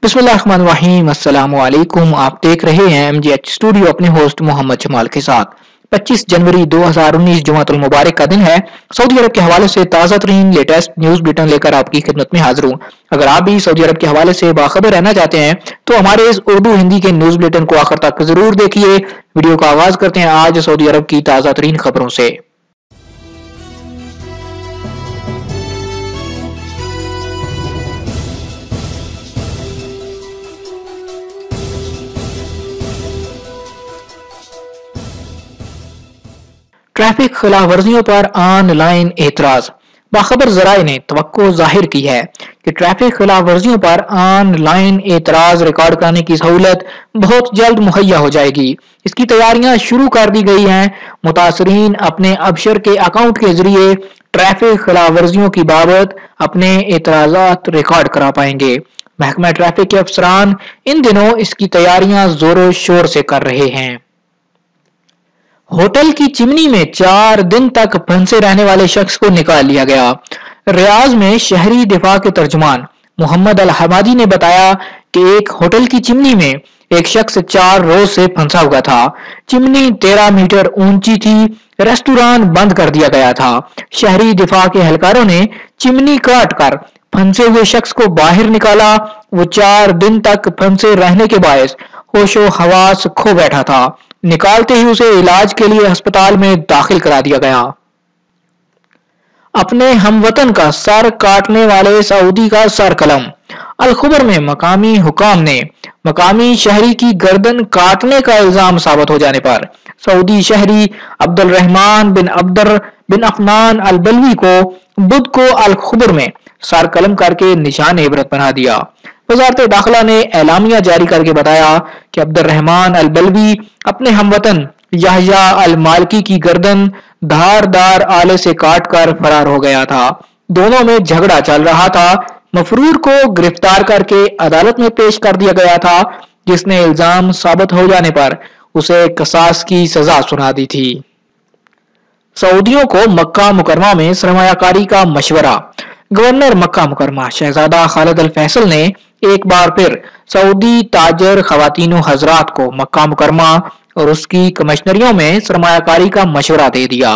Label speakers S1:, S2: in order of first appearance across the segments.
S1: बिस्मिल्लाहिर्रहमानिर्रहीम। अस्सलाम वालेकुम। आप देख रहे हैं MGH स्टूडियो अपने होस्ट मोहम्मद जमाल के साथ। 25 जनवरी 2019 जुमातुल मुबारक का दिन है। सऊदी अरब के हवाले से ताज़ा तरीन लेटेस्ट न्यूज बुलेटिन लेकर आपकी खिदमत में हाजिर हूँ। अगर आप भी सऊदी अरब के हवाले से बाखबर रहना चाहते हैं तो हमारे इस उर्दू हिंदी के न्यूज बुलेटिन को आखिर तक जरूर देखिए। वीडियो का आगाज करते हैं आज सऊदी अरब की ताज़ा तरीन खबरों से। ट्रैफिक खिलाफ वर्जियों पर ऑनलाइन एतराज। बाखबर जराए ने तवक्को जाहिर की है कि ट्रैफिक खिलाफ वर्जियों पर ऑनलाइन एतराज रिकॉर्ड करने की सहूलत बहुत जल्द मुहैया हो जाएगी। इसकी तैयारियां शुरू कर दी गई हैं। मुतासरीन अपने अबशर के अकाउंट के जरिए ट्रैफिक खिलाफ वर्जियों की बाबत अपने एतराजात रिकॉर्ड करा पाएंगे। महकमा ट्रैफिक के अफसरान इन दिनों इसकी तैयारियां जोरों शोर से कर रहे हैं। होटल की चिमनी में 4 दिन तक फंसे रहने वाले शख्स को निकाल लिया गया। रियाज में शहरी दिफा के तर्जुमान मोहम्मद अल हमादी ने बताया कि एक होटल की चिमनी में एक शख्स 4 रोज से फंसा हुआ था। चिमनी 13 मीटर ऊंची थी। रेस्टोरेंट बंद कर दिया गया था। शहरी दिफा के एहलकारों ने चिमनी काट कर फंसे हुए शख्स को बाहर निकाला। वो 4 दिन तक फंसे रहने के बायस होशो हवास खो बैठा था। निकालते ही उसे इलाज के लिए अस्पताल में दाखिल करा दिया गया। अपने हमवतन का सर काटने वाले सऊदी का सर कलम। अल खुबर में मकामी हुकाम ने मकामी शहरी की गर्दन काटने का इल्जाम साबित हो जाने पर सऊदी शहरी अब्दुल रहमान बिन अफनान अल बलवी को बुध को अल खुबर में सर कलम करके निशान इबरत बना दिया। वजारत दाखिला ने एलामिया जारी करके बताया कि अब्दुल रहमान अल बलवी अपने हमवतन याह्या अल मालकी की गर्दन धारदार आले से काटकर फरार हो गया था। दोनों में झगड़ा चल रहा था। मफरूर को गिरफ्तार करके अदालत में पेश कर दिया गया था, जिसने इल्जाम साबित हो जाने पर उसे कसास की सजा सुना दी थी। सऊदियों को मक्का मुकरमा में सरमायाकारी का मशवरा। गवर्नर मक्का मुकरमा शहजादा खालिद अल फैसल ने एक बार फिर सऊदी ताजर खवातीनो हजरात को मक्का मुकरमा और उसकी कमिश्नरियों में सरमायाकारी का मशवरा दे दिया।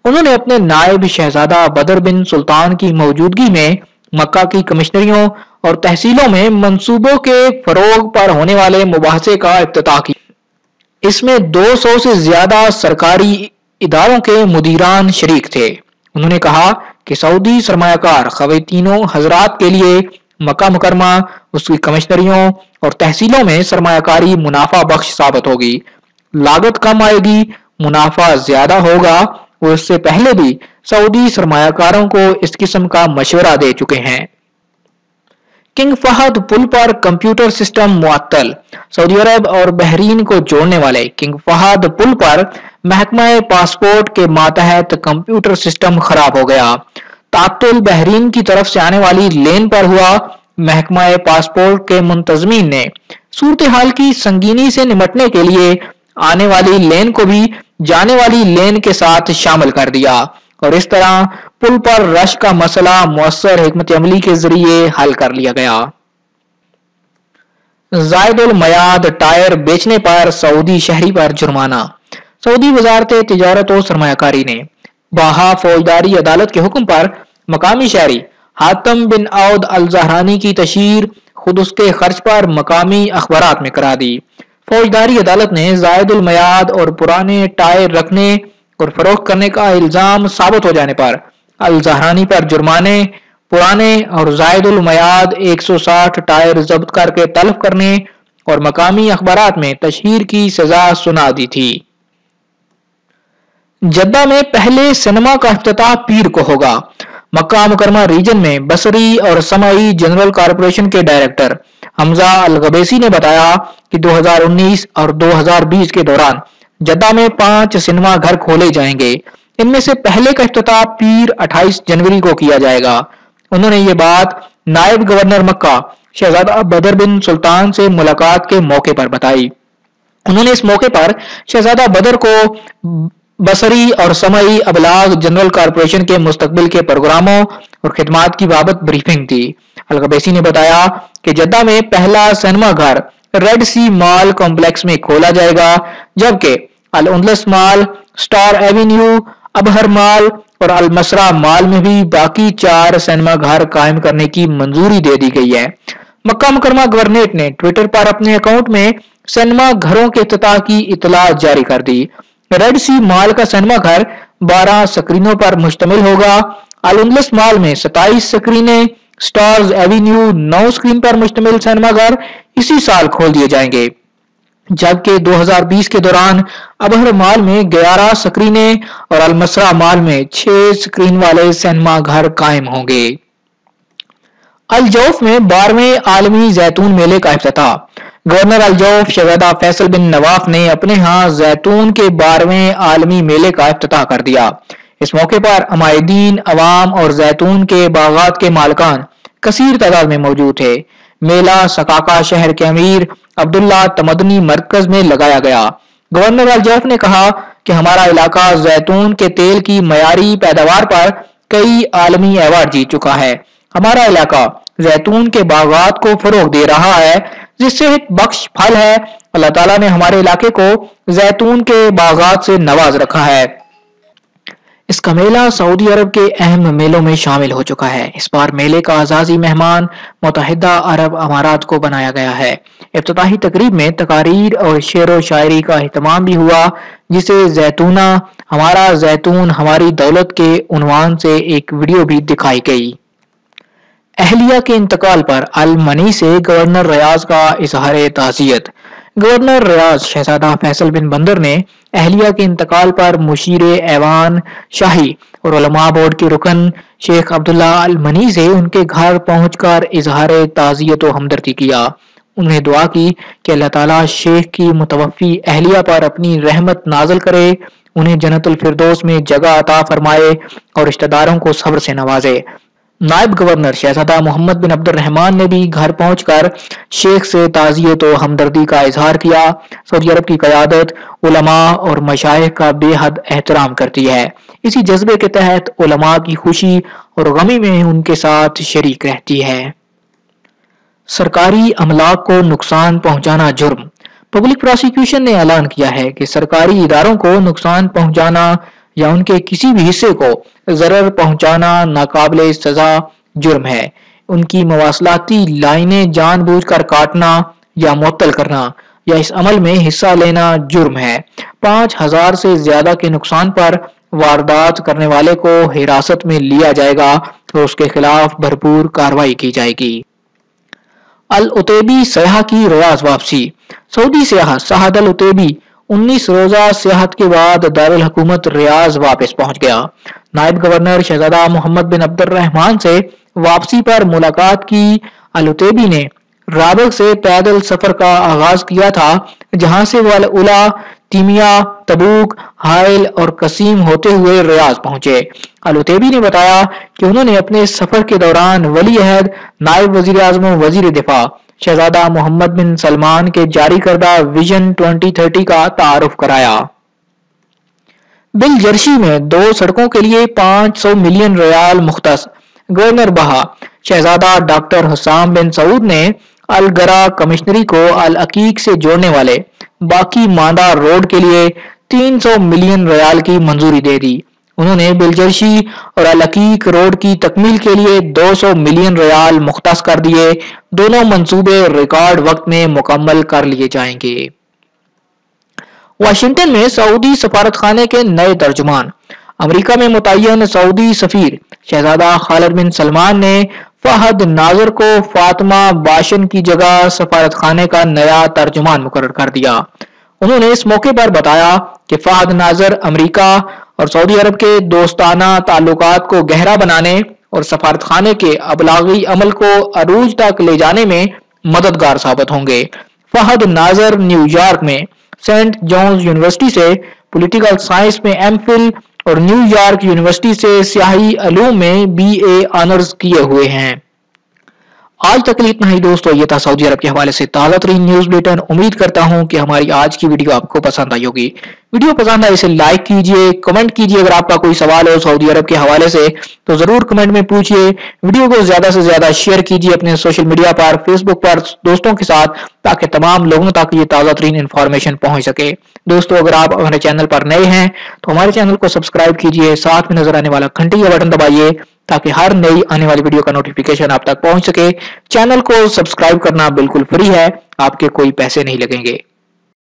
S1: उन्होंने अपने नायब शहजादा बदर बिन सुल्तान की मौजूदगी में मक्का की कमिश्नरियों और तहसीलों में मंसूबों के फरोग पर होने वाले मुबाहसे का इफ्तिताह किया। इसमें 200 से ज्यादा सरकारी इदारों के मुदीरान शरीक थे। उन्होंने कहा कि सऊदी सरमायाकार खवातीनो हजरात के लिए मक्का मुकरमा, उसकी कमिश्नरियों और तहसीलों में सरमायाकारी मुनाफा बख्श साबित होगी। लागत कम आएगी, मुनाफा ज्यादा होगा। वो इससे पहले भी सऊदी सरमायाकारों को इस किस्म का मशवरा दे चुके हैं। किंग फहद पुल पर कंप्यूटर सिस्टम मुअत्तल। सऊदी अरब और बहरीन को जोड़ने वाले किंग फहद पुल पर महकमा पासपोर्ट के मातहत कंप्यूटर सिस्टम खराब हो गया। तातुल बहरीन की तरफ से आने वाली लेन पर हुआ। महकमा पासपोर्ट के मुंतजमीन ने सूरत हाल की संगीनी से निपटने के लिए आने वाली लेन को भी जाने वाली लेन के साथ शामिल कर दिया और इस तरह पुल पर रश का मसला मुअस्सर हिकमत अमली के जरिए हल कर लिया गया। जायदुल मयाद टायर बेचने पर सऊदी शहरी पर जुर्माना। सऊदी वजारत तिजारत और सरमायाकारी ने बाहा फौजदारी अदालत के हुक्म पर मकामी शहरी हातम बिन औद अल जहरानी की तशहीर खुद उसके खर्च पर मकामी अखबारात में करा दी। फौजदारी अदालत ने जायदुल मयाद और पुराने टायर रखने और फरोख्त करने का इल्जाम साबित हो जाने पर अल जहरानी पर जुर्माने, पुराने और जायदुल मयाद 160 टायर जब्त करके तलब करने और मकामी अखबारात में तशहीर की सजा सुना दी थी। जद्दा में पहले सिनेमा का इफ्तिताह पीर को होगा। मक्का मुकरमा रीजन में बसरी और समाई जनरल कॉरपोरेशन के डायरेक्टर हमजा अल गबेसी ने बताया कि 2019 और 2020 के दौरान जद्दा में 5 सिनेमा घर खोले जाएंगे। इनमें से पहले का इफ्तिताह पीर 28 जनवरी को किया जाएगा। उन्होंने ये बात नायब गवर्नर मक्का शहजादा बदर बिन सुल्तान से मुलाकात के मौके पर बताई। उन्होंने इस मौके पर शहजादा बदर को बसरी और समई अबलाग जनरल कॉरपोरेशन के मुस्तकबिल के प्रोग्रामों और खिदमात की बाबत ब्रीफिंग दी। अल-गबैसी ने बताया कि जद्दा में पहला सिनेमा घर रेड सी मॉल कॉम्प्लेक्स में खोला जाएगा, जबकि अल-उंदलस मॉल, स्टार एवेन्यू, अबहर मॉल और अल-मसरा मॉल में भी बाकी 4 सिनेमा घर कायम करने की मंजूरी दे दी गई है। मक्का मुकरमा गवर्नरेट ने ट्विटर पर अपने अकाउंट में सिनेमा घरों के इफ्तिताह की इतला जारी कर दी। रेड सी मॉल का सिनेमा घर 12 स्क्रीनों पर मुश्तमिल होगा। अल-उंदलस मॉल में 27 स्क्रीनें, स्टार्स एवेन्यू 9 स्क्रीन पर मुश्तमिल सिनेमा घर इसी साल खोल दिए जाएंगे, जबकि 2020 के दौरान अबहर मॉल में 11 स्क्रीनें और अल-मसरा मॉल में 6 स्क्रीन वाले सिनेमा घर कायम होंगे। अल-जौफ में 12वें आलमी जैतून मेले का इफ्तिताह। गवर्नर अल-जौफ शहजादा फैसल बिन नवाफ ने अपने यहाँ जैतून के 12वें आलमी मेले का इफ्तिताह कर दिया। इस मौके पर अमायदीन, अवाम और जैतून के बागात के मालकान कसीर तादाद में मौजूद थे। मेला सकाका शहर के अमीर अब्दुल्ला तमदनी मरकज में लगाया गया। गवर्नर अल-जौफ ने कहा कि हमारा इलाका जैतून के तेल की मयारी पैदावार पर कई आलमी अवार्ड जीत चुका है। हमारा इलाका जैतून के बागात को फरोग दे रहा है, जिससे एक बख्श फल है। अल्लाह ताला ने हमारे इलाके को जैतून के बागात से नवाज रखा है। इसका मेला सऊदी अरब के अहम मेलों में शामिल हो चुका है। इस बार मेले का आजाजी मेहमान मुत्तहिदा अरब अमारात को बनाया गया है। इफ्तिताही तकरीब में तकारीर और शेर व शायरी का एहतमाम भी हुआ, जिसे जैतूना हमारा जैतून हमारी दौलत के उन्वान से एक वीडियो भी दिखाई गई। अहलिया के इंतकाल पर अल-मनी से गवर्नर रियाज का इजहार ताज़ियत। गवर्नर रियाज शहजादा फैसल बिन बंदर ने अहलिया के इंतकाल पर मुशीर ऐवान शाही और उलमा बोर्ड के रुकन शेख अब्दुल्ला अल-मनी से उनके घर पहुंचकर इजहार ताज़ियत व हमदर्दी किया। उन्हें दुआ की कि अल्लाह ताला शेख की मुतवफ़ी अहलिया पर अपनी रहमत नाज़िल करे, उन्हें जन्नतुल फिरदौस में जगह अता फरमाए और रिश्तेदारों को सब्र से नवाजे। नायब गवर्नर शहजादा मोहम्मद बिन अब्दुल रहमान ने भी घर पहुंचकर शेख से ताज़ियत व हमदर्दी का इजहार किया। सऊदी अरब की क़यादत उलमा और मशाइख का बेहद एहतराम करती है। इसी जज्बे के तहत उलमा की खुशी और गमी में उनके साथ शरीक रहती है। सरकारी अमलाक को नुकसान पहुंचाना जुर्म। पब्लिक प्रोसिक्यूशन ने ऐलान किया है कि सरकारी इदारों को नुकसान पहुंचाना या उनके किसी भी हिस्से को जरर पहुंचाना नाकाबिले सजा जुर्म है। उनकी मवासलाती लाइनें जानबूझकर काटना या मुअत्तल करना या इस अमल में हिस्सा लेना जुर्म है। 5000 से ज्यादा के नुकसान पर वारदात करने वाले को हिरासत में लिया जाएगा और उसके खिलाफ भरपूर कार्रवाई की जाएगी। अल-उतैबी सयाह की रियाज वापसी। सऊदी सयाह साहद अल-उतैबी 19 रोजा सियाहत के बाद दारुल हुकूमत रियाज वापस पहुंच गया। नायब गवर्नर शहजादा मोहम्मद बिन अब्दुल रहमान से वापसी पर मुलाकात की अल-उतैबी ने राबग से पैदल सफर का आगाज किया था, जहां से वो अल-उला, तीमिया, तबूक, हाइल और कसीम होते हुए रियाज पहुंचे। अल-उतैबी ने बताया कि उन्होंने अपने सफर के दौरान वली अहद, नायब वजीर आजम व वजीर दिफा शहजादा मोहम्मद बिन सलमान के जारी करदा विजन 2030 का तारुफ कराया। बिल जर्सी में 2 सड़कों के लिए 500 मिलियन रियाल मुख्तस। गवर्नर बहा शहजादा डॉक्टर हुसाम बिन सऊद ने अल-गरा कमिश्नरी को अल-अकीक से जोड़ने वाले बाकी मांदा रोड के लिए 300 मिलियन रियाल की मंजूरी दे दी। उन्होंने बिलजर्शी और अल-अकीक रोड की तकमील के लिए 200 मिलियन रियाल मुख्तस कर दिए। दोनों मंसूबे रिकॉर्ड वक्त में मुकम्मल कर लिए जाएंगे। वाशिंगटन में सऊदी सफारतखाने के नए तर्जुमान। अमेरिका में मुतय्यन सऊदी सफीर शहजादा खालिद बिन सलमान ने फहद नाजर को फातिमा बाशन की जगह सफारतखाने का नया तर्जुमान मुकर्रर कर दिया। उन्होंने इस मौके पर बताया कि फहद नाजर अमेरिका और सऊदी अरब के दोस्ताना ताल्लुकात को गहरा बनाने और सफारतखाने के अबलागी अमल को अरूज तक ले जाने में मददगार साबित होंगे। फहद नाजर न्यूयॉर्क में सेंट जॉन्स यूनिवर्सिटी से पॉलिटिकल साइंस में एमफिल और न्यूयॉर्क यूनिवर्सिटी से सियाही अलूम में BA ऑनर्स किए हुए हैं। आज तक के लिए इतना ही दोस्तों, ये था सऊदी अरब के हवाले से ताज़ा तरीन न्यूज बुलेटिन। उम्मीद करता हूं कि हमारी आज की वीडियो आपको पसंद आई होगी। वीडियो पसंद आए इसे लाइक कीजिए, कमेंट कीजिए। अगर आपका कोई सवाल हो सऊदी अरब के हवाले से तो जरूर कमेंट में पूछिए। वीडियो को ज्यादा से ज्यादा शेयर कीजिए अपने सोशल मीडिया पर, फेसबुक पर दोस्तों के साथ, ताकि तमाम लोगों तक ये ताज़ा तरीन इन्फॉर्मेशन पहुंच सके। दोस्तों, अगर आप हमारे चैनल पर नए हैं तो हमारे चैनल को सब्सक्राइब कीजिए, साथ में नजर आने वाला घंटी का बटन दबाइए ताकि हर नई आने वाली वीडियो का नोटिफिकेशन आप तक पहुंच सके। चैनल को सब्सक्राइब करना बिल्कुल फ्री है, आपके कोई पैसे नहीं लगेंगे।